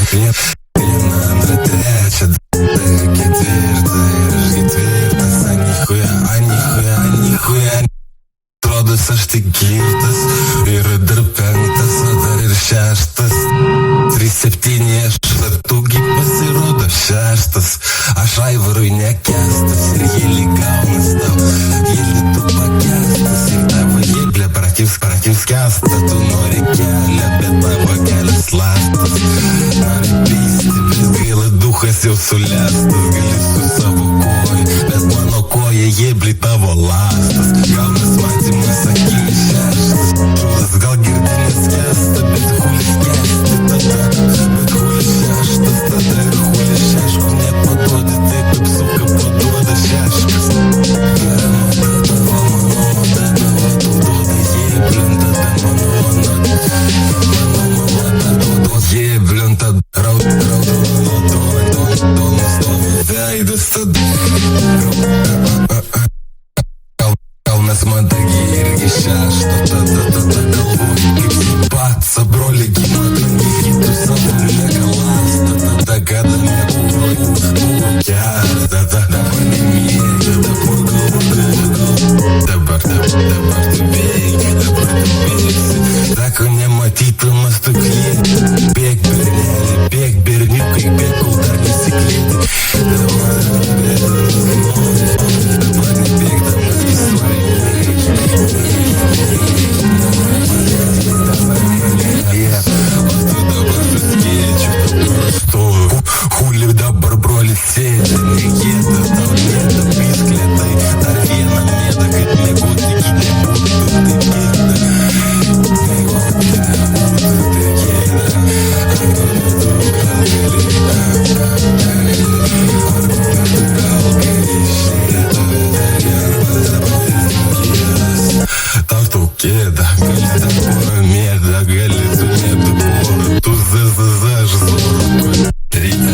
Viena, antra, trečia, ketvirta ir aš ketvirtas, anichuja. Atrodos aš tik girtas, yra dar penktas, o dar ir šeštas. 3-7 aš vartugi pasirodo šeštas. Aš Aivarui nekestas ir jėlį gaunas tau, jėlį tu pakestas. Ir tavo jėblė prakis kesta, tu nori kelią, bet tavo kelias lastas. Nori pysti, bet gaila duchas jau sulestas. Gali su savo koja, bet mano koja jėblį tavo lastas. Gaunas matymas akimis šeštas, žulas gal girdinės kesta, bet hulis kesti tada. Bet hulis šeštas tada ir hulis šeško nepaduodi, taip apsuka paduoda šeškas. Gera moda, mano moda, tavo tu duoda jėblintą, tai mano moda duoda jėblintą. Raudonas tavo veidas tada. Kalnas mandagiai irgi šešto, tada galvoju kaip su patsa, broli gimadangiai tu savo negalastą, tada kada nebuvo gera, tada dabar nemėgi, dabar tu bėgi, sako nematytumas tu kliedi, bėg bernelį, bėg berniukai, bėg kol dar nesiklėdi, dabar nebėgdamas visuoju. Huli dabar brolis sėdė, negėda, tau lėda, pisklėtai, dar vieną mėdą, kad negoti iki nebūtų, tai gėda, negoti nebūtų, tai gėda, tau kėda, gali tą porą mėdą, gali tu mėdą porą, tu aš zorą. Ryta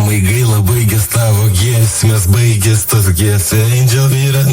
Maigai labai gės tavo giesmės, baigės tas gies, Angel yra